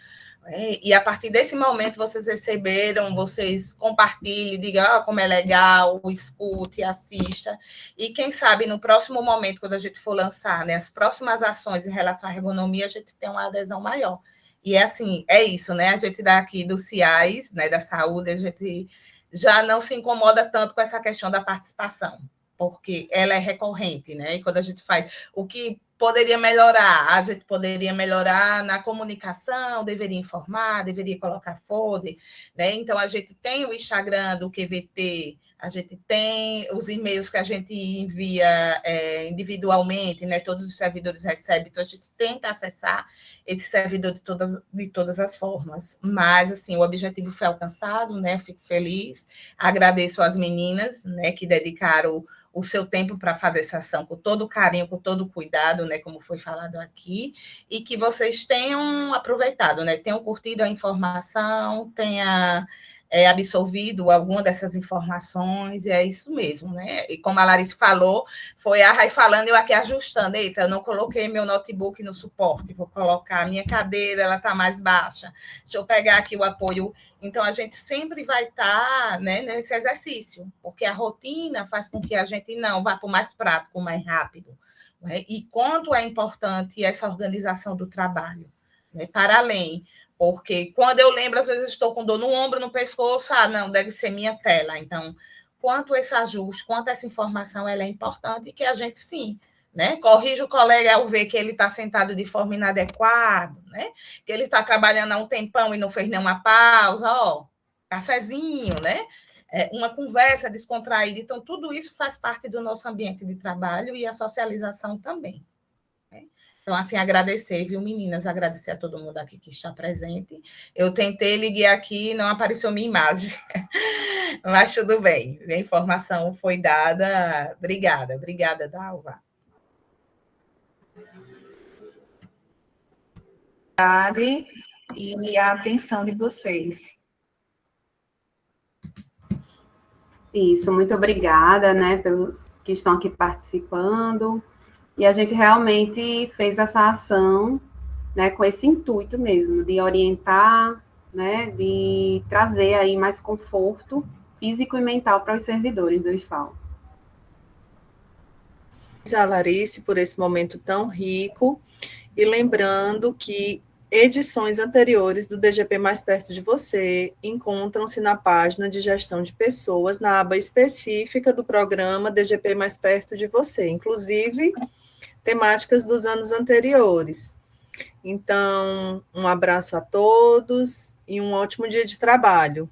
e a partir desse momento vocês receberam, vocês compartilhem, digam como é legal, escute, assista, e quem sabe no próximo momento, quando a gente for lançar, né, as próximas ações em relação à ergonomia, a gente tem uma adesão maior. E assim, é isso, né? A gente daqui do CIAs, né, da saúde, a gente já não se incomoda tanto com essa questão da participação, porque ela é recorrente, né? E quando a gente faz o que poderia melhorar, a gente poderia melhorar na comunicação, deveria informar, deveria colocar folder, né? Então, a gente tem o Instagram do QVT, a gente tem os e-mails que a gente envia individualmente, né? Todos os servidores recebem, então a gente tenta acessar esse servidor de todas as formas. Mas, assim, o objetivo foi alcançado, né? Fico feliz, agradeço às meninas, né, que dedicaram o seu tempo para fazer essa ação com todo carinho, com todo cuidado, né, como foi falado aqui, e que vocês tenham aproveitado, né, tenham curtido a informação, tenham absorvido alguma dessas informações, e é isso mesmo, né? E como a Larissa falou, foi a Rai falando, eu aqui ajustando, eita, eu não coloquei meu notebook no suporte, vou colocar a minha cadeira, ela está mais baixa, deixa eu pegar aqui o apoio. Então, a gente sempre vai estar, né, nesse exercício, porque a rotina faz com que a gente não vá para o mais prático, mais rápido, né? E quanto é importante essa organização do trabalho, né? Para além, porque quando eu lembro, às vezes estou com dor no ombro, no pescoço, não, deve ser minha tela. Então, quanto esse ajuste, quanto essa informação ela é importante, que a gente, sim, né? Corrija o colega ao ver que ele está sentado de forma inadequada, né? Que ele está trabalhando há um tempão e não fez nenhuma pausa, cafezinho, né? Uma conversa descontraída. Então, tudo isso faz parte do nosso ambiente de trabalho e a socialização também. Né? Então, assim, agradecer, viu, meninas? Agradecer a todo mundo aqui que está presente. Eu tentei ligar aqui e não apareceu minha imagem. Mas tudo bem. A informação foi dada. Obrigada, Dalva. E a atenção de vocês. Isso, muito obrigada, né, pelos que estão aqui participando. E a gente realmente fez essa ação, né, com esse intuito mesmo, de orientar, né, de trazer aí mais conforto físico e mental para os servidores do IFAL. A Larissa por esse momento tão rico, e lembrando que edições anteriores do DGP Mais Perto de Você encontram-se na página de gestão de pessoas, na aba específica do programa DGP Mais Perto de Você, inclusive temáticas dos anos anteriores. Então, um abraço a todos e um ótimo dia de trabalho.